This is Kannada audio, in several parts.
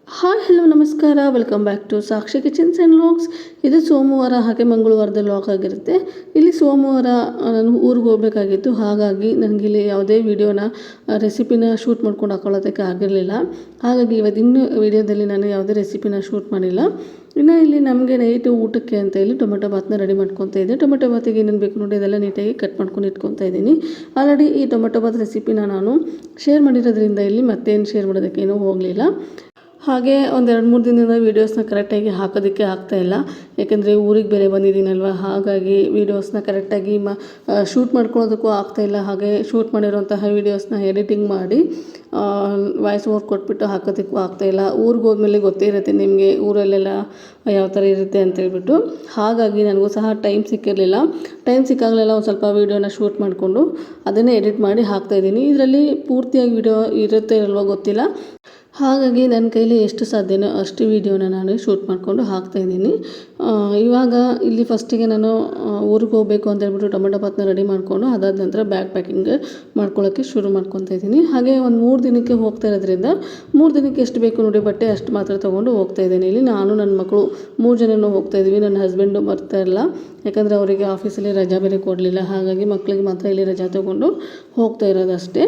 ಹಾಯ್ ಹಲೋ ನಮಸ್ಕಾರ, welcome back to Sakshi kitchens and vlogs. ಇದು ಸೋಮವಾರ ಹಾಗೆ ಮಂಗಳವಾರದ ವ್ಲಾಗ್ ಆಗಿರುತ್ತೆ. ಇಲ್ಲಿ ಸೋಮವಾರ ನಾನು ಊರಿಗೆ ಹೋಗಬೇಕಾಗಿತ್ತು, ಹಾಗಾಗಿ ನನಗಿಲ್ಲಿ ಯಾವುದೇ ವೀಡಿಯೋನ ರೆಸಿಪಿನ ಶೂಟ್ ಮಾಡ್ಕೊಂಡು ಹಾಕೊಳ್ಳೋದಕ್ಕೆ ಆಗಿರಲಿಲ್ಲ. ಹಾಗಾಗಿ ಇವತ್ತಿನ ವೀಡಿಯೋದಲ್ಲಿ ನಾನು ಯಾವುದೇ ರೆಸಿಪಿನ ಶೂಟ್ ಮಾಡಿಲ್ಲ. ಇನ್ನು ಇಲ್ಲಿ ನಮಗೆ ನೈಟು ಊಟಕ್ಕೆ ಅಂತ ಇಲ್ಲಿ ಟೊಮೆಟೊ ಬಾತನ್ನ ರೆಡಿ ಮಾಡ್ಕೊತಾ ಇದ್ದೆ. ಟೊಮೆಟೊ ಬಾತಿಗೆ ಏನೇನು ಬೇಕು ನೋಡಿ ಅದೆಲ್ಲ ನೀಟಾಗಿ ಕಟ್ ಮಾಡ್ಕೊಂಡು ಇಟ್ಕೊತಾ ಇದ್ದೀನಿ. ಆಲ್ರೆಡಿ ಈ ಟೊಮೆಟೊ ಬಾತ್ ರೆಸಿಪಿನ ನಾನು ಶೇರ್ ಮಾಡಿರೋದ್ರಿಂದ ಇಲ್ಲಿ ಮತ್ತೇನು ಶೇರ್ ಮಾಡೋದಕ್ಕೇನೂ ಹೋಗಲಿಲ್ಲ. ಹಾಗೆ ಒಂದು 2-3 ದಿನದಿಂದ ವೀಡಿಯೋಸ್ನ ಕರೆಕ್ಟಾಗಿ ಹಾಕೋದಕ್ಕೆ ಆಗ್ತಾಯಿಲ್ಲ, ಯಾಕೆಂದರೆ ಊರಿಗೆ ಬೇರೆ ಬಂದಿದ್ದೀನಲ್ವ. ಹಾಗಾಗಿ ವೀಡಿಯೋಸ್ನ ಕರೆಕ್ಟಾಗಿ ಶೂಟ್ ಮಾಡ್ಕೊಳ್ಳೋದಕ್ಕೂ ಆಗ್ತಾಯಿಲ್ಲ. ಹಾಗೆ ಶೂಟ್ ಮಾಡಿರೋಂತಹ ವೀಡಿಯೋಸ್ನ ಎಡಿಟಿಂಗ್ ಮಾಡಿ ವಾಯ್ಸ್ ಓವರ್ ಕೊಟ್ಬಿಟ್ಟು ಹಾಕೋದಕ್ಕೂ ಆಗ್ತಾಯಿಲ್ಲ. ಊರಿಗೆ ಹೋದ್ಮೇಲೆ ಗೊತ್ತೇ ಇರುತ್ತೆ ನಿಮಗೆ ಊರಲ್ಲೆಲ್ಲ ಯಾವ ಥರ ಇರುತ್ತೆ ಅಂತೇಳ್ಬಿಟ್ಟು. ಹಾಗಾಗಿ ನನಗೂ ಸಹ ಟೈಮ್ ಸಿಕ್ಕಿರಲಿಲ್ಲ. ಟೈಮ್ ಸಿಕ್ಕಾಗಲೆಲ್ಲ ಒಂದು ಸ್ವಲ್ಪ ವೀಡಿಯೋನ ಶೂಟ್ ಮಾಡಿಕೊಂಡು ಅದನ್ನೇ ಎಡಿಟ್ ಮಾಡಿ ಹಾಕ್ತಾಯಿದ್ದೀನಿ. ಇದರಲ್ಲಿ ಪೂರ್ತಿಯಾಗಿ ವೀಡಿಯೋ ಇರುತ್ತೆ ಇರಲ್ವೋ ಗೊತ್ತಿಲ್ಲ. ಹಾಗಾಗಿ ನನ್ನ ಕೈಲಿ ಎಷ್ಟು ಸಾಧ್ಯನೋ ಅಷ್ಟು ವೀಡಿಯೋನ ನಾನು ಶೂಟ್ ಮಾಡಿಕೊಂಡು ಹಾಕ್ತಾಯಿದ್ದೀನಿ. ಇವಾಗ ಇಲ್ಲಿ ಫಸ್ಟಿಗೆ ನಾನು ಊರಿಗೆ ಹೋಗಬೇಕು ಅಂತ ಹೇಳ್ಬಿಟ್ಟು ಟೊಮೆಟೊ ಬಾತನ್ನ ರೆಡಿ ಮಾಡಿಕೊಂಡು ಅದಾದ ನಂತರ ಬ್ಯಾಗ್ ಪ್ಯಾಕಿಂಗ್ ಮಾಡ್ಕೊಳ್ಳೋಕ್ಕೆ ಶುರು ಮಾಡ್ಕೊತಾ ಇದ್ದೀನಿ. ಹಾಗೆ ಒಂದು 3 ದಿನಕ್ಕೆ ಹೋಗ್ತಾ ಇರೋದ್ರಿಂದ 3 ದಿನಕ್ಕೆ ಎಷ್ಟು ಬೇಕು ನೋಡಿ ಬಟ್ಟೆ ಅಷ್ಟು ಮಾತ್ರ ತೊಗೊಂಡು ಹೋಗ್ತಾ ಇದ್ದೀನಿ. ಇಲ್ಲಿ ನಾನು ನನ್ನ ಮಕ್ಕಳು 3 ಜನನೂ ಹೋಗ್ತಾಯಿದ್ವಿ. ನನ್ನ ಹಸ್ಬೆಂಡು ಬರ್ತಾ ಇರಲ್ಲ, ಯಾಕಂದರೆ ಅವರಿಗೆ ಆಫೀಸಲ್ಲಿ ರಜಾ ಬೇರೆ ಕೊಡಲಿಲ್ಲ. ಹಾಗಾಗಿ ಮಕ್ಕಳಿಗೆ ಮಾತ್ರ ಇಲ್ಲಿ ರಜಾ ತೊಗೊಂಡು ಹೋಗ್ತಾ ಇರೋದಷ್ಟೇ.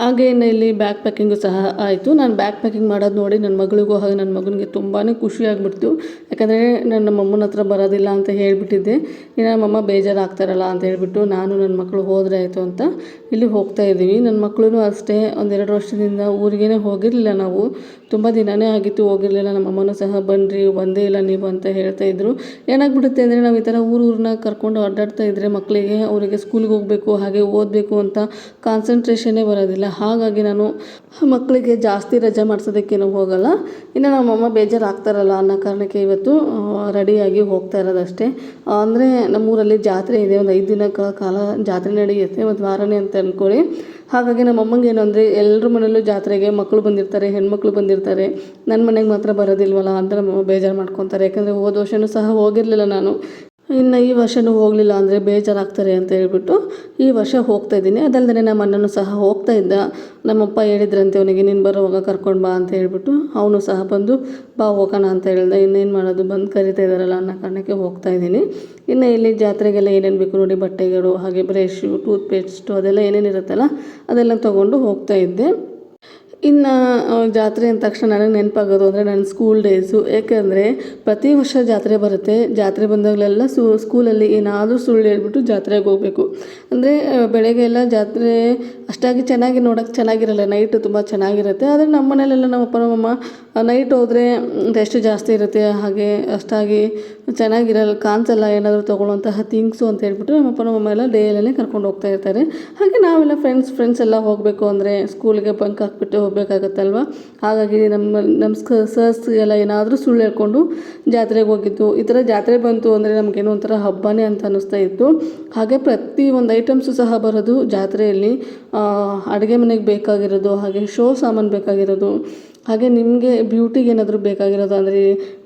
ಹಾಗೆ ಇಲ್ಲಿ ಬ್ಯಾಗ್ ಪ್ಯಾಕಿಂಗು ಸಹ ಆಯಿತು. ನಾನು ಬ್ಯಾಗ್ ಪ್ಯಾಕಿಂಗ್ ಮಾಡೋದು ನೋಡಿ ನನ್ನ ಮಗಳಿಗೂ ಹಾಗೆ ನನ್ನ ಮಗನಿಗೆ ತುಂಬಾ ಖುಷಿಯಾಗ್ಬಿಡ್ತು. ಯಾಕಂದರೆ ನನ್ನ ಮಮ್ಮನ ಹತ್ರ ಬರೋದಿಲ್ಲ ಅಂತ ಹೇಳಿಬಿಟ್ಟಿದ್ದೆ. ಇನ್ನು ನಮ್ಮಮ್ಮ ಬೇಜಾರಾಗ್ತಾರಲ್ಲ ಅಂತ ಹೇಳ್ಬಿಟ್ಟು ನಾನು ನನ್ನ ಮಕ್ಕಳು ಹೋದರೆ ಆಯಿತು ಅಂತ ಇಲ್ಲಿ ಹೋಗ್ತಾ ಇದ್ದೀವಿ. ನನ್ನ ಮಕ್ಕಳು ಅಷ್ಟೇ 1-2 ವರ್ಷದಿಂದ ಊರಿಗೇ ಹೋಗಿರಲಿಲ್ಲ. ನಾವು ತುಂಬ ದಿನವೇ ಆಗಿತ್ತು ಹೋಗಿರಲಿಲ್ಲ. ನಮ್ಮಮ್ಮನೂ ಸಹ ಬನ್ನಿರಿ ಬಂದೇ ಇಲ್ಲ ನೀವು ಅಂತ ಹೇಳ್ತಾಯಿದ್ರು. ಏನಾಗ್ಬಿಡುತ್ತೆ ಅಂದರೆ ನಾವು ಈ ಥರ ಊರನ್ನ ಕರ್ಕೊಂಡು ಅಡ್ಡಾಡ್ತಾ ಇದ್ದರೆ ಮಕ್ಕಳಿಗೆ ಅವರಿಗೆ ಸ್ಕೂಲಿಗೆ ಹೋಗಬೇಕು ಹಾಗೆ ಓದಬೇಕು ಅಂತ ಕಾನ್ಸಂಟ್ರೇಷನ್ನೇ ಬರೋದಿಲ್ಲ. ಹಾಗಾಗಿ ನಾನು ಮಕ್ಕಳಿಗೆ ಜಾಸ್ತಿ ರಜೆ ಮಾಡಿಸೋದಕ್ಕೇನು ಹೋಗಲ್ಲ. ಇನ್ನು ನಮ್ಮಮ್ಮ ಬೇಜಾರಾಗ್ತಾರಲ್ಲ ಅನ್ನೋ ಕಾರಣಕ್ಕೆ ಇವತ್ತು ರೆಡಿಯಾಗಿ ಹೋಗ್ತಾ ಇರೋದಷ್ಟೇ. ಅಂದರೆ ನಮ್ಮೂರಲ್ಲಿ ಜಾತ್ರೆ ಇದೆ, ಒಂದು 5 ದಿನಗಳ ಕಾಲ ಜಾತ್ರೆ ನಡೆಯುತ್ತೆ, ಒಂದು ವಾರನೇ ಅಂತ ಅಂದ್ಕೊಳ್ಳಿ. ಹಾಗಾಗಿ ನಮ್ಮಮ್ಮಂಗೆ ಏನು ಅಂದರೆ ಎಲ್ಲರ ಮನೆಯಲ್ಲೂ ಜಾತ್ರೆಗೆ ಮಕ್ಕಳು ಬಂದಿರ್ತಾರೆ, ಹೆಣ್ಮಕ್ಳು ಬಂದಿರ್ತಾರೆ, ನನ್ನ ಮನೆಗೆ ಮಾತ್ರ ಬರೋದಿಲ್ವಲ್ಲ ಅಂತ ನಮ್ಮಮ್ಮ ಬೇಜಾರು ಮಾಡ್ಕೊತಾರೆ. ಯಾಕಂದರೆ ಹೋದ ವರ್ಷವೂ ಸಹ ಹೋಗಿರಲಿಲ್ಲ ನಾನು. ಇನ್ನು ಈ ವರ್ಷವೂ ಹೋಗಲಿಲ್ಲ ಅಂದರೆ ಬೇಜಾರಾಗ್ತಾರೆ ಅಂತ ಹೇಳ್ಬಿಟ್ಟು ಈ ವರ್ಷ ಹೋಗ್ತಾಯಿದ್ದೀನಿ. ಅದಲ್ಲದೆ ನಮ್ಮ ಅಣ್ಣನೂ ಸಹ ಹೋಗ್ತಾ ಇದ್ದ. ನಮ್ಮಪ್ಪ ಹೇಳಿದ್ರಂತೆ ಅವನಿಗೆ ನೀನು ಬರೋವಾಗ ಕರ್ಕೊಂಡು ಬಾ ಅಂತ ಹೇಳ್ಬಿಟ್ಟು ಅವನು ಸಹ ಬಂದು ಬಾ ಹೋಗೋಣ ಅಂತ ಹೇಳ್ದೆ. ಇನ್ನೇನು ಮಾಡೋದು, ಬಂದು ಕರಿತಾ ಇದ್ದಾರಲ್ಲ ಅನ್ನೋ ಕಾರಣಕ್ಕೆ ಹೋಗ್ತಾಯಿದ್ದೀನಿ. ಇನ್ನು ಇಲ್ಲಿ ಜಾತ್ರೆಗೆಲ್ಲ ಏನೇನು ಬೇಕು ನೋಡಿ ಬಟ್ಟೆಗಳು ಹಾಗೆ ಬ್ರಷು ಟೂತ್ಪೇಸ್ಟು ಅದೆಲ್ಲ ಏನೇನಿರುತ್ತಲ್ಲ ಅದೆಲ್ಲ ತೊಗೊಂಡು ಹೋಗ್ತಾಯಿದ್ದೆ. ಇನ್ನು ಜಾತ್ರೆ ಅಂದ ತಕ್ಷಣ ನನಗೆ ನೆನಪಾಗೋದು ಅಂದರೆ ನನ್ನ ಸ್ಕೂಲ್ ಡೇಸು. ಏಕೆಂದರೆ ಪ್ರತಿ ವರ್ಷ ಜಾತ್ರೆ ಬರುತ್ತೆ. ಜಾತ್ರೆ ಬಂದಾಗಲೆಲ್ಲ ಸ್ಕೂಲಲ್ಲಿ ಏನಾದರೂ ಸುಳ್ಳು ಹೇಳ್ಬಿಟ್ಟು ಜಾತ್ರೆಗೆ ಹೋಗಬೇಕು. ಅಂದರೆ ಬೆಳಗ್ಗೆ ಎಲ್ಲ ಜಾತ್ರೆ ಅಷ್ಟಾಗಿ ಚೆನ್ನಾಗಿ ನೋಡೋಕ್ಕೆ ಚೆನ್ನಾಗಿರಲ್ಲ, ನೈಟು ತುಂಬ ಚೆನ್ನಾಗಿರುತ್ತೆ. ಆದರೆ ನಮ್ಮ ಮನೇಲೆಲ್ಲ ನಮ್ಮ ಅಪ್ಪ ನಮ್ಮಮ್ಮ ನೈಟ್ ಹೋದರೆ ರೆಸ್ಟ್ ಜಾಸ್ತಿ ಇರುತ್ತೆ, ಹಾಗೆ ಅಷ್ಟಾಗಿ ಚೆನ್ನಾಗಿರಲ್ಲ, ಕಾಣಿಸಲ್ಲ ಏನಾದರೂ ತೊಗೊಳ್ಳೋಂತಹ ಥಿಂಗ್ಸು ಅಂತ ಹೇಳ್ಬಿಟ್ಟು ನಮ್ಮಪ್ಪ ನಮ್ಮಮ್ಮ ಎಲ್ಲ ಡೇಯಲ್ಲೇ ಕರ್ಕೊಂಡು ಹೋಗ್ತಾ ಇರ್ತಾರೆ. ಹಾಗೆ ನಾವೆಲ್ಲ ಫ್ರೆಂಡ್ಸ್ ಎಲ್ಲ ಹೋಗಬೇಕು ಅಂದರೆ ಸ್ಕೂಲಿಗೆ ಬಂಕ್ ಹಾಕ್ಬಿಟ್ಟು ಹೋಗಬೇಕಾಗತ್ತಲ್ವ. ಹಾಗಾಗಿ ನಮ್ಮ ಸರ್ಸ್ಗೆಲ್ಲ ಏನಾದರೂ ಸುಳ್ಳು ಹೇಳ್ಕೊಂಡು ಜಾತ್ರೆಗೆ ಹೋಗಿದ್ದು. ಈ ಥರ ಜಾತ್ರೆ ಬಂತು ಅಂದರೆ ನಮಗೇನೋ ಒಂಥರ ಹಬ್ಬನೇ ಅಂತ ಅನ್ನಿಸ್ತಾ ಇತ್ತು. ಹಾಗೆ ಪ್ರತಿ ಒಂದು ಐಟಮ್ಸು ಸಹ ಬರೋದು ಜಾತ್ರೆಯಲ್ಲಿ. ಅಡುಗೆ ಮನೆಗೆ ಬೇಕಾಗಿರೋದು, ಹಾಗೆ ಶೋ ಸಾಮಾನು ಬೇಕಾಗಿರೋದು, ಹಾಗೆ ನಿಮಗೆ ಬ್ಯೂಟಿಗೆ ಏನಾದರೂ ಬೇಕಾಗಿರೋದು ಅಂದರೆ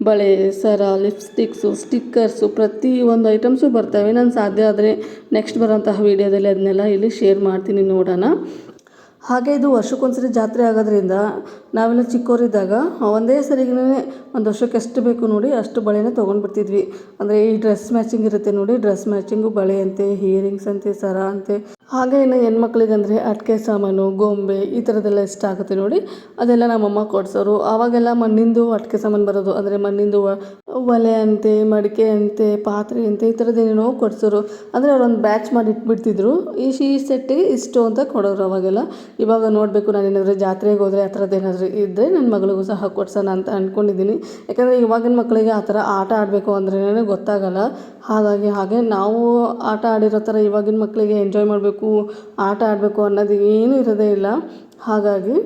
ಬಳೆ, ಸರ, ಲಿಪ್ಸ್ಟಿಕ್ಸು, ಸ್ಟಿಕ್ಕರ್ಸು, ಪ್ರತಿ ಒಂದು ಐಟಮ್ಸು ಬರ್ತವೆ. ನಾನು ಸಾಧ್ಯ ಆದರೆ ನೆಕ್ಸ್ಟ್ ಬರೋಂತಹ ವೀಡಿಯೋದಲ್ಲಿ ಅದನ್ನೆಲ್ಲ ಇಲ್ಲಿ ಶೇರ್ ಮಾಡ್ತೀನಿ, ನೋಡೋಣ. ಹಾಗೆ ಇದು ವರ್ಷಕ್ಕೊಂದ್ಸರಿ ಜಾತ್ರೆ ಆಗೋದ್ರಿಂದ ನಾವೆಲ್ಲ ಚಿಕ್ಕವರಿದ್ದಾಗ ಒಂದೇ ಸರಿಗೇ ಒಂದು ವರ್ಷಕ್ಕೆ ಎಷ್ಟು ಬೇಕು ನೋಡಿ ಅಷ್ಟು ಬಳೆನ ತೊಗೊಂಡ್ಬಿಡ್ತಿದ್ವಿ. ಅಂದರೆ ಈ ಡ್ರೆಸ್ ಮ್ಯಾಚಿಂಗ್ ಇರುತ್ತೆ ನೋಡಿ, ಡ್ರೆಸ್ ಮ್ಯಾಚಿಂಗು ಬಳೆ ಅಂತೆ, ಇಯರಿಂಗ್ಸ್ ಅಂತೆ, ಸರ ಅಂತೆ. ಹಾಗೆ ಇನ್ನು ಹೆಣ್ಮಕ್ಳಿಗಂದರೆ ಅಟ್ಟಿಗೆ ಸಾಮಾನು, ಗೊಂಬೆ ಈ ಥರದ್ದೆಲ್ಲ ಇಷ್ಟ ಆಗುತ್ತೆ ನೋಡಿ, ಅದೆಲ್ಲ ನಮ್ಮಮ್ಮ ಕೊಡಿಸೋರು. ಆವಾಗೆಲ್ಲ ಮಣ್ಣಿಂದು ಅಟ್ಟಿಗೆ ಸಾಮಾನು ಬರೋದು, ಅಂದರೆ ಮಣ್ಣಿಂದು ಒಲೆ ಅಂತೆ, ಮಡಿಕೆ ಅಂತೆ, ಪಾತ್ರೆ ಅಂತೆ, ಈ ಥರದ್ದೇನೇನೋ ಕೊಡಿಸೋರು. ಅಂದರೆ ಅವ್ರೊಂದು ಬ್ಯಾಚ್ ಮಾಡಿ ಇಟ್ಬಿಡ್ತಿದ್ರು, ಈ ಸೆಟ್ಟಿಗೆ ಇಷ್ಟು ಅಂತ ಕೊಡೋರು ಅವಾಗೆಲ್ಲ. ಇವಾಗ ನೋಡಬೇಕು, ನಾನೇನಾದರೂ ಜಾತ್ರೆಗೆ ಹೋದರೆ ಆ ಥರದ್ದು ಏನಾದರೂ ಇದ್ದರೆ ನನ್ನ ಮಗಳಿಗೂ ಸಹ ಕೊಡ್ಸೋಣ ಅಂತ ಅಂದ್ಕೊಂಡಿದ್ದೀನಿ. ಯಾಕಂದರೆ ಇವಾಗಿನ ಮಕ್ಕಳಿಗೆ ಆ ಥರ ಆಟ ಆಡಬೇಕು ಅಂದ್ರೇ ಗೊತ್ತಾಗಲ್ಲ. ಹಾಗೆ ನಾವು ಆಟ ಆಡಿರೋ ಥರ ಇವಾಗಿನ ಮಕ್ಕಳಿಗೆ ಎಂಜಾಯ್ ಮಾಡಬೇಕು, ಆಟ ಆಡಬೇಕು ಅನ್ನೋದು ಏನೂ ಇರೋದೇ ಇಲ್ಲ. ಹಾಗಾಗಿ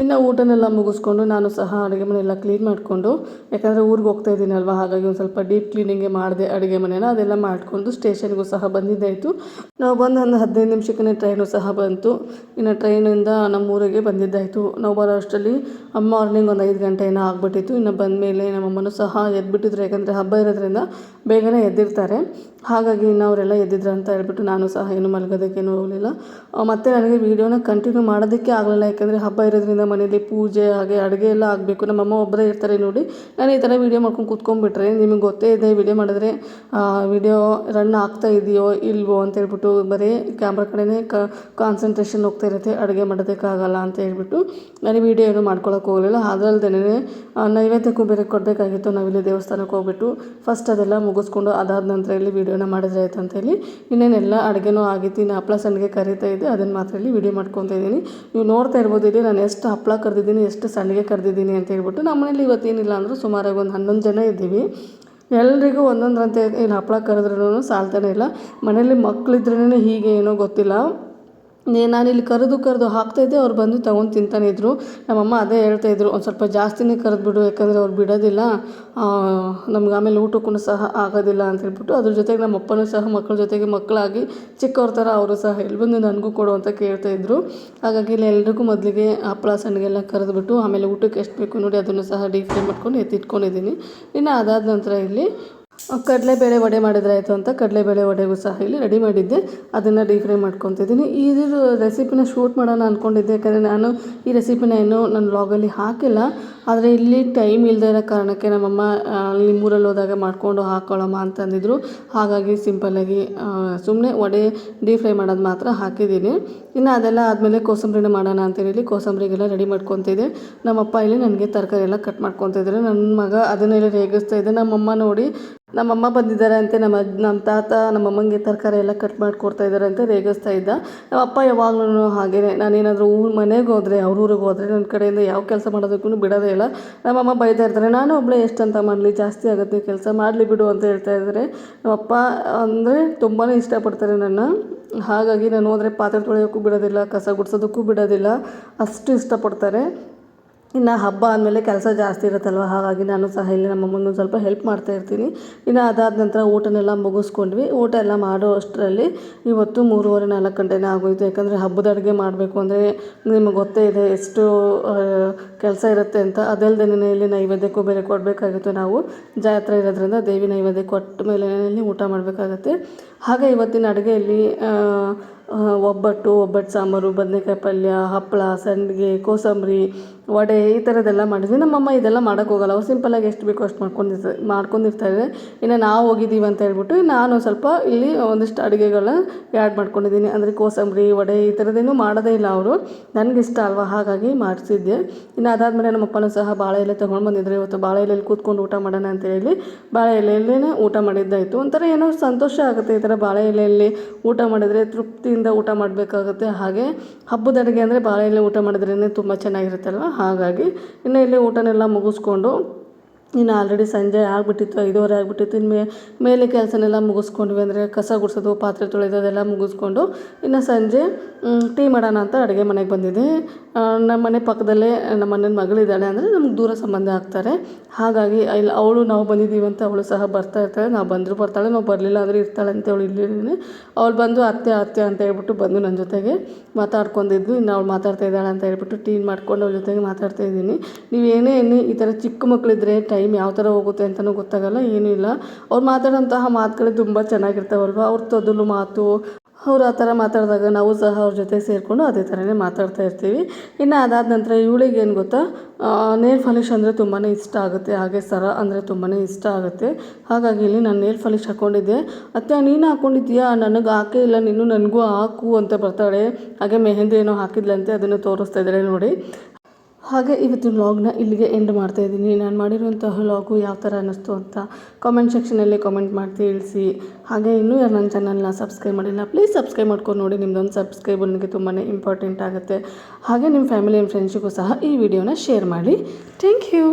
ಇನ್ನು ಊಟನೆಲ್ಲ ಮುಗಿಸ್ಕೊಂಡು ನಾನು ಸಹ ಅಡುಗೆ ಮನೆಯೆಲ್ಲ ಕ್ಲೀನ್ ಮಾಡಿಕೊಂಡು, ಯಾಕಂದರೆ ಊರಿಗೆ ಹೋಗ್ತಾ ಇದ್ದೀನಲ್ವ, ಹಾಗಾಗಿ ಒಂದು ಸ್ವಲ್ಪ ಡೀಪ್ ಕ್ಲೀನಿಂಗೇ ಮಾಡಿದೆ ಅಡುಗೆ ಮನೆನ. ಅದೆಲ್ಲ ಮಾಡಿಕೊಂಡು ಸ್ಟೇಷನ್ಗೂ ಸಹ ಬಂದಿದ್ದಾಯಿತು. ನಾವು ಬಂದು ಒಂದು 15 ನಿಮಿಷಕ್ಕೇ ಟ್ರೈನು ಸಹ ಬಂತು. ಇನ್ನು ಟ್ರೈನಿಂದ ನಮ್ಮೂರಿಗೆ ಬಂದಿದ್ದಾಯಿತು. ನಾವು ಬರೋ ಅಷ್ಟರಲ್ಲಿ ಮಾರ್ನಿಂಗ್ ಒಂದು 5 ಗಂಟೆ ಏನೋ ಆಗಿಬಿಟ್ಟಿತ್ತು. ಇನ್ನು ಬಂದ ಮೇಲೆ ನಮ್ಮಮ್ಮನೂ ಸಹ ಎದ್ಬಿಟ್ಟಿದ್ರು, ಯಾಕಂದರೆ ಹಬ್ಬ ಇರೋದ್ರಿಂದ ಬೇಗನೆ ಎದ್ದಿರ್ತಾರೆ. ಹಾಗಾಗಿ ಇನ್ನು ಅವರೆಲ್ಲ ಎದ್ದಿದ್ರು ಅಂತ ಹೇಳ್ಬಿಟ್ಟು ನಾನು ಸಹ ಏನು ಮಲಗೋದಕ್ಕೇನು ಹೋಗಲಿಲ್ಲ. ಮತ್ತು ನನಗೆ ವೀಡಿಯೋನ ಕಂಟಿನ್ಯೂ ಮಾಡೋದಕ್ಕೆ ಆಗಲಿಲ್ಲ, ಯಾಕಂದರೆ ಹಬ್ಬ ಇರೋದ್ರಿಂದ ಮನೇಲಿ ಪೂಜೆ ಹಾಗೆ ಅಡುಗೆ ಎಲ್ಲ ಆಗಬೇಕು. ನಮ್ಮಮ್ಮ ಒಬ್ಬರೇ ಇರ್ತಾರೆ ನೋಡಿ. ನಾನು ಈ ಥರ ವೀಡಿಯೋ ಮಾಡ್ಕೊಂಡು ಕೂತ್ಕೊಂಡ್ಬಿಟ್ರೆ ನಿಮಗೆ ಗೊತ್ತೇ ಇದೆ, ವೀಡಿಯೋ ಮಾಡಿದ್ರೆ ವೀಡಿಯೋ ರನ್ ಆಗ್ತಾ ಇದೆಯೋ ಇಲ್ವೋ ಅಂತ ಹೇಳ್ಬಿಟ್ಟು ಬರೀ ಕ್ಯಾಮ್ರಾ ಕಡೆನೇ ಕಾನ್ಸಂಟ್ರೇಷನ್ ಹೋಗ್ತಾ ಇರುತ್ತೆ, ಅಡುಗೆ ಮಾಡೋದಕ್ಕಾಗಲ್ಲ ಅಂತ ಹೇಳ್ಬಿಟ್ಟು ನಾನು ವೀಡಿಯೋ ಏನೂ ಮಾಡ್ಕೊಳಕ್ಕೆ ಹೋಗಲಿಲ್ಲ. ಅದರಲ್ದೇ ನೈವೇದ್ಯಕ್ಕೂ ಬೇರೆ ಕೊಡಬೇಕಾಗಿತ್ತು. ನಾವಿಲ್ಲಿ ದೇವಸ್ಥಾನಕ್ಕೆ ಹೋಗ್ಬಿಟ್ಟು ಫಸ್ಟ್ ಅದೆಲ್ಲ ಮುಗಿಸ್ಕೊಂಡು ಅದಾದ ನಂತರ ಇಲ್ಲಿ ವೀಡಿಯೋನ ಮಾಡಿದ್ರೆ ಆಯ್ತು ಅಂತೇಳಿ ಇನ್ನೇನೆಲ್ಲ ಅಡುಗೆನೂ ಆಗಿತ್ತು. ಇನ್ನು ಹಪ್ಪಳ ಸಂಡಿಗೆ ಕರಿತಾ ಇದ್ದೆ, ಅದನ್ನು ಮಾತ್ರ ಇಲ್ಲಿ ವೀಡಿಯೋ ಮಾಡ್ಕೊತಾ ಇದ್ದೀನಿ. ನೀವು ನೋಡ್ತಾ ಇರ್ಬೋದು ಇಲ್ಲಿ ನಾನು ಎಷ್ಟು ಹಪ್ಪಳ ಕರೆದಿದ್ದೀನಿ, ಎಷ್ಟು ಸಂಡಿಗೆ ಕರೆದಿದ್ದೀನಿ ಅಂತ ಹೇಳ್ಬಿಟ್ಟು. ನಮ್ಮ ಮನೇಲಿ ಇವತ್ತೇನಿಲ್ಲ ಅಂದರೂ ಸುಮಾರಾಗಿ ಒಂದು 11 ಜನ ಇದ್ದೀವಿ. ಎಲ್ರಿಗೂ ಒಂದೊಂದರಂತೆ ಏನು ಹಪ್ಪಳ ಕರೆದ್ರೂ ಸಾಲ್ತಾನೆ ಇಲ್ಲ. ಮನೇಲಿ ಮಕ್ಕಳಿದ್ರೇ ಹೀಗೆ ಏನೋ ಗೊತ್ತಿಲ್ಲ. ನಾನಿಲ್ಲಿ ಕರೆದು ಹಾಕ್ತಾಯಿದ್ದೆ, ಅವ್ರು ಬಂದು ತೊಗೊಂಡು ತಿಂತಾನೆ ಇದ್ದರು. ನಮ್ಮಮ್ಮ ಅದೇ ಹೇಳ್ತಾಯಿದ್ರು, ಒಂದು ಸ್ವಲ್ಪ ಜಾಸ್ತಿನೇ ಕರೆದ್ಬಿಡು, ಯಾಕಂದರೆ ಅವ್ರು ಬಿಡೋದಿಲ್ಲ, ನಮ್ಗೆ ಆಮೇಲೆ ಊಟಕ್ಕೂ ಸಹ ಆಗೋದಿಲ್ಲ ಅಂತ ಹೇಳ್ಬಿಟ್ಟು. ಅದ್ರ ಜೊತೆಗೆ ನಮ್ಮ ಅಪ್ಪನೂ ಸಹ ಮಕ್ಕಳ ಜೊತೆಗೆ ಮಕ್ಕಳಾಗಿ ಚಿಕ್ಕವ್ರ ಥರ ಅವರು ಸಹ ಇಲ್ಲಿ ಬಂದು ನನಗೂ ಕೊಡು ಅಂತ ಕೇಳ್ತಾಯಿದ್ರು. ಹಾಗಾಗಿ ಇಲ್ಲಿ ಎಲ್ರಿಗೂ ಮೊದಲಿಗೆ ಹಪ್ಪಳ ಸಂಡಿಗೆಲ್ಲ ಕರೆದ್ಬಿಟ್ಟು ಆಮೇಲೆ ಊಟಕ್ಕೆ ಎಷ್ಟು ಬೇಕು ನೋಡಿ ಅದನ್ನು ಸಹ ಡೀಪ್ ಫ್ರೈ ಮಾಡ್ಕೊಂಡು ಎತ್ತಿಟ್ಕೊಂಡಿದ್ದೀನಿ. ಇನ್ನು ಅದಾದ ನಂತರ ಇಲ್ಲಿ ಕಡಲೆಬೇಳೆ ವಡೆ ಮಾಡಿದ್ರಾಯ್ತು ಅಂತ ಕಡಲೆಬೇಳೆ ವಡೆಗೂ ಸಹ ಇಲ್ಲಿ ರೆಡಿ ಮಾಡಿದ್ದೆ, ಅದನ್ನು ಡೀಪ್ ಫ್ರೈ ಮಾಡ್ಕೊತಿದ್ದೀನಿ. ಇದು ರೆಸಿಪಿನ ಶೂಟ್ ಮಾಡೋಣ ಅಂದ್ಕೊಂಡಿದ್ದೆ, ಯಾಕಂದರೆ ನಾನು ಈ ರೆಸಿಪಿನ ಏನೂ ನನ್ನ ವ್ಲಾಗಲ್ಲಿ ಹಾಕಿಲ್ಲ. ಆದರೆ ಇಲ್ಲಿ ಟೈಮ್ ಇಲ್ಲದೆ ಇರೋ ಕಾರಣಕ್ಕೆ ನಮ್ಮಮ್ಮ ಅಲ್ಲಿ ನಿಮ್ಮೂರಲ್ಲಿ ಹೋದಾಗ ಮಾಡಿಕೊಂಡು ಹಾಕ್ಕೊಳ್ಳಮ್ಮ ಅಂತಂದಿದ್ರು. ಹಾಗಾಗಿ ಸಿಂಪಲ್ಲಾಗಿ ಸುಮ್ಮನೆ ವಡೆ ಡೀಪ್ ಫ್ರೈ ಮಾಡೋದು ಮಾತ್ರ ಹಾಕಿದ್ದೀನಿ. ಇನ್ನು ಅದೆಲ್ಲ ಆದಮೇಲೆ ಕೋಸಂಬರಿನ ಮಾಡೋಣ ಅಂತೇಳಿ ಕೋಸಂಬರಿಗೆಲ್ಲ ರೆಡಿ ಮಾಡ್ಕೊತಿದ್ದೆ. ನಮ್ಮಪ್ಪ ಇಲ್ಲಿ ನನಗೆ ತರಕಾರಿ ಎಲ್ಲ ಕಟ್ ಮಾಡ್ಕೊತಿದ್ರು. ನನ್ನ ಮಗ ಅದನ್ನೆಲ್ಲ ರೇಗಿಸ್ತಾ ಇದ್ದೆ. ನಮ್ಮಮ್ಮ ನೋಡಿ ನಮ್ಮಮ್ಮ ಬಂದಿದ್ದಾರೆ ಅಂತೆ, ನಮ್ಮ ತಾತ ನಮ್ಮಮ್ಮಂಗೆ ತರಕಾರಿ ಎಲ್ಲ ಕಟ್ ಮಾಡಿಕೊಡ್ತಾ ಇದ್ದಾರೆ ಅಂತ ರೇಗಿಸ್ತಾ ಇದ್ದ. ನಮ್ಮಪ್ಪ ಯಾವಾಗಲೂ ಹಾಗೇ, ನಾನೇನಾದರೂ ಮನೆಗೆ ಹೋದರೆ ಅವ್ರ ಊರಿಗೆ ಹೋದರೆ ನನ್ನ ಕಡೆಯಿಂದ ಯಾವ ಕೆಲಸ ಮಾಡೋದಕ್ಕೂ ಬಿಡೋದೇ ಇಲ್ಲ. ನಮ್ಮಮ್ಮ ಬೈತಾ ಇರ್ತಾರೆ, ನಾನು ಒಬ್ಬಳೇ ಎಷ್ಟಂತ ಮಾಡಲಿ, ಜಾಸ್ತಿ ಆಗುತ್ತೆ ಕೆಲಸ, ಮಾಡಲಿ ಬಿಡು ಅಂತ ಹೇಳ್ತಾ ಇದ್ದಾರೆ. ನಮ್ಮಪ್ಪ ಅಂದರೆ ತುಂಬಾ ಇಷ್ಟಪಡ್ತಾರೆ ನನ್ನ. ಹಾಗಾಗಿ ನಾನು ಹೋದರೆ ಪಾತ್ರೆ ತೊಳೆಯೋಕ್ಕೂ ಬಿಡೋದಿಲ್ಲ, ಕಸ ಗುಡಿಸೋದಕ್ಕೂ ಬಿಡೋದಿಲ್ಲ, ಅಷ್ಟು ಇಷ್ಟಪಡ್ತಾರೆ. ಇನ್ನು ಹಬ್ಬ ಆದಮೇಲೆ ಕೆಲಸ ಜಾಸ್ತಿ ಇರುತ್ತಲ್ವ, ಹಾಗಾಗಿ ನಾನು ಸಹ ಇಲ್ಲಿ ನಮ್ಮಮ್ಮಂಗೆ ಸ್ವಲ್ಪ ಹೆಲ್ಪ್ ಮಾಡ್ತಾ ಇರ್ತೀನಿ. ಇನ್ನು ಅದಾದ ನಂತರ ಊಟನೆಲ್ಲ ಮುಗಿಸ್ಕೊಂಡ್ವಿ. ಊಟ ಎಲ್ಲ ಮಾಡೋ ಅಷ್ಟರಲ್ಲಿ ಇವತ್ತು 3:30-4 ಗಂಟೆನೇ ಆಗೋಯಿತು. ಯಾಕಂದರೆ ಹಬ್ಬದ ಅಡುಗೆ ಮಾಡಬೇಕು ಅಂದರೆ ನಿಮಗೆ ಗೊತ್ತೇ ಇದೆ ಎಷ್ಟು ಕೆಲಸ ಇರುತ್ತೆ ಅಂತ. ಅದಲ್ಲದೆ ಇಲ್ಲಿ ನೈವೇದ್ಯಕ್ಕೂ ಬೇರೆ ಕೊಡಬೇಕಾಗಿತ್ತು. ನಾವು ಜಾತ್ರೆ ಇರೋದ್ರಿಂದ ದೇವಿ ನೈವೇದ್ಯ ಕೊಟ್ಟ ಮೇಲೆ ಇಲ್ಲಿ ಊಟ ಮಾಡಬೇಕಾಗತ್ತೆ. ಹಾಗೆ ಇವತ್ತಿನ ಅಡುಗೆಯಲ್ಲಿ ಒಬ್ಬಟ್ಟು ಸಾಂಬಾರು, ಬದನೆಕಾಯಿ ಪಲ್ಯ, ಹಪ್ಪಳ, ಸಂಡಿಗೆ, ಕೋಸಂಬರಿ, ವಡೆ ಈ ಥರದ್ದೆಲ್ಲ ಮಾಡಿದ್ವಿ. ನಮ್ಮಮ್ಮ ಇದೆಲ್ಲ ಮಾಡೋಕ್ಕೆ ಹೋಗಲ್ಲ, ಅವ್ರು ಸಿಂಪಲ್ಲಾಗಿ ಎಷ್ಟು ಬೇಕೋ ಅಷ್ಟು ಮಾಡ್ಕೊಂಡಿರ್ತಾರೆ. ಇನ್ನು ನಾವು ಹೋಗಿದ್ದೀವಿ ಅಂತ ಹೇಳ್ಬಿಟ್ಟು ನಾನು ಸ್ವಲ್ಪ ಇಲ್ಲಿ ಒಂದಿಷ್ಟು ಅಡುಗೆಗಳನ್ನ ಆ್ಯಡ್ ಮಾಡ್ಕೊಂಡಿದ್ದೀನಿ. ಅಂದರೆ ಕೋಸಂಬರಿ, ವಡೆ ಈ ಥರದ್ದೇನೂ ಮಾಡೋದೇ ಇಲ್ಲ ಅವರು, ನನಗಿಷ್ಟ ಅಲ್ವಾ ಹಾಗಾಗಿ ಮಾಡಿಸಿದ್ದೆ. ಇನ್ನು ಅದಾದಮೇಲೆ ನಮ್ಮಪ್ಪನೂ ಸಹ ಬಾಳೆ ಎಲೆ ತೊಗೊಂಡು ಬಂದಿದ್ರು. ಇವತ್ತು ಬಾಳೆ ಎಲೆಯಲ್ಲಿ ಕೂತ್ಕೊಂಡು ಊಟ ಮಾಡೋಣ ಅಂತ ಹೇಳಿ ಬಾಳೆ ಎಲೆಯಲ್ಲೇ ಊಟ ಮಾಡಿದ್ದಾಯಿತು. ಒಂಥರ ಏನೋ ಸಂತೋಷ ಆಗುತ್ತೆ, ಈ ಥರ ಬಾಳೆ ಎಲೆಯಲ್ಲಿ ಊಟ ಮಾಡಿದರೆ ತೃಪ್ತಿ ಪ್ರೀತಿಯಿಂದ ಊಟ ಮಾಡಬೇಕಾಗುತ್ತೆ. ಹಾಗೆ ಹಬ್ಬದ ಅಡುಗೆ ಅಂದರೆ ಬಾಳೆ ಎಲೆ ಊಟ ಮಾಡಿದ್ರೇ ತುಂಬ ಚೆನ್ನಾಗಿರುತ್ತಲ್ವ. ಹಾಗಾಗಿ ಇನ್ನು ಇಲ್ಲಿ ಊಟನೆಲ್ಲ ಮುಗಿಸ್ಕೊಂಡು ಇನ್ನು ಆಲ್ರೆಡಿ ಸಂಜೆ ಆಗಿಬಿಟ್ಟಿತ್ತು, 5:30 ಆಗಿಬಿಟ್ಟಿತ್ತು. ಇನ್ನು ಮೇಲೆ ಕೆಲಸನೆಲ್ಲ ಮುಗಿಸ್ಕೊಂಡ್ವಿ, ಅಂದರೆ ಕಸ ಗುಡಿಸೋದು, ಪಾತ್ರೆ ತೊಳೆಯೋದು ಅದೆಲ್ಲ ಮುಗಿಸ್ಕೊಂಡು ಇನ್ನು ಸಂಜೆ ಟೀ ಮಾಡೋಣ ಅಂತ ಅಡುಗೆ ಮನೆಗೆ ಬಂದಿದ್ದೆ. ನಮ್ಮ ಮನೆ ಪಕ್ಕದಲ್ಲೇ ನಮ್ಮ ಅಣ್ಣನ ಮಗಳಿದ್ದಾಳೆ, ಅಂದರೆ ನಮ್ಗೆ ದೂರ ಸಂಬಂಧ ಆಗ್ತಾರೆ. ಹಾಗಾಗಿ ಇಲ್ಲಿ ಅವಳು ನಾವು ಬಂದಿದ್ದೀವಿ ಅಂತ ಅವಳು ಸಹ ಬರ್ತಾ ಇರ್ತಾಳೆ. ನಾವು ಬಂದರೂ ಬರ್ತಾಳೆ, ನಾವು ಬರಲಿಲ್ಲ ಅಂದರೆ ಇರ್ತಾಳೆ ಅಂತ ಅವಳು ಇಲ್ಲಿದ್ದೀನಿ. ಅವಳು ಬಂದು ಅತ್ತೆ ಅಂತ ಹೇಳ್ಬಿಟ್ಟು ಬಂದು ನನ್ನ ಜೊತೆಗೆ ಮಾತಾಡ್ಕೊಂಡಿದ್ವಿ. ಇನ್ನು ಅವಳು ಮಾತಾಡ್ತಾ ಇದ್ದಾಳೆ ಅಂತ ಹೇಳ್ಬಿಟ್ಟು ಟೀ ಮಾಡ್ಕೊಂಡು ಅವಳ ಜೊತೆಗೆ ಮಾತಾಡ್ತಾ ಇದ್ದೀನಿ. ನೀವು ಏನೇ ಈ ಥರ ಚಿಕ್ಕ ಮಕ್ಕಳಿದ್ರೆ ಟೈಮ್ ಯಾವ ಥರ ಹೋಗುತ್ತೆ ಅಂತಲೂ ಗೊತ್ತಾಗಲ್ಲ, ಏನೂ ಇಲ್ಲ. ಅವ್ರು ಮಾತಾಡೋಂತಹ ಮಾತುಗಳು ತುಂಬ ಚೆನ್ನಾಗಿರ್ತಾವಲ್ವ. ಅವ್ರ ತೊದಲು ಮಾತು, ಅವ್ರು ಆ ಥರ ಮಾತಾಡಿದಾಗ ನಾವು ಸಹ ಅವ್ರ ಜೊತೆ ಸೇರಿಕೊಂಡು ಅದೇ ಥರನೇ ಮಾತಾಡ್ತಾ ಇರ್ತೀವಿ. ಇನ್ನು ಅದಾದ ನಂತರ ಇವಳಿಗೆ ಏನು ಗೊತ್ತಾ, ನೇಲ್ ಪಾಲಿಶ್ ಅಂದರೆ ತುಂಬಾ ಇಷ್ಟ ಆಗುತ್ತೆ. ಹಾಗೆ ಸರ ಅಂದರೆ ತುಂಬಾ ಇಷ್ಟ ಆಗುತ್ತೆ. ಹಾಗಾಗಿ ಇಲ್ಲಿ ನಾನು ನೇಲ್ ಪಾಲಿಶ್ ಹಾಕ್ಕೊಂಡಿದ್ದೆ. ಅತ್ತೆ ನೀನು ಹಾಕ್ಕೊಂಡಿದ್ದೀಯಾ, ನನಗೆ ಹಾಕೇ ಇಲ್ಲ ನೀನು, ನನಗೂ ಹಾಕು ಅಂತ ಬರ್ತಾಳೆ. ಹಾಗೆ ಮೆಹಂದಿ ಏನೋ ಹಾಕಿದ್ಲಂತೆ, ಅದನ್ನು ತೋರಿಸ್ತಾ ಇದ್ದಾಳೆ ನೋಡಿ. ಹಾಗೆ ಇವತ್ತಿನ ವ್ಲಾಗ್ನ ಇಲ್ಲಿಗೆ ಎಂಡ್ ಮಾಡ್ತಾಯಿದ್ದೀನಿ. ನಾನು ಮಾಡಿರುವಂತಹ ವ್ಲಾಗು ಯಾವ ಥರ ಅನ್ನಿಸ್ತು ಅಂತ ಕಾಮೆಂಟ್ ಸೆಕ್ಷನಲ್ಲಿ ಕಾಮೆಂಟ್ ಮಾಡಿ ತಿಳಿಸಿ. ಹಾಗೆ ಇನ್ನೂ ಯಾರು ನನ್ನ ಚಾನಲ್ನ ಸಬ್ಸ್ಕ್ರೈಬ್ ಮಾಡಿಲ್ಲ, ಪ್ಲೀಸ್ ಸಬ್ಸ್ಕ್ರೈಬ್ ಮಾಡ್ಕೊಂಡು ನೋಡಿ. ನಿಮ್ಮದೊಂದು ಸಬ್ಸ್ಕ್ರೈಬ್ ನನಗೆ ತುಂಬಾ ಇಂಪಾರ್ಟೆಂಟ್ ಆಗುತ್ತೆ. ಹಾಗೆ ನಿಮ್ಮ ಫ್ಯಾಮಿಲಿ ಆ್ಯಂಡ್ ಫ್ರೆಂಡ್ಸಿಗೂ ಸಹ ಈ ವಿಡಿಯೋನ ಶೇರ್ ಮಾಡಿ. Thank you.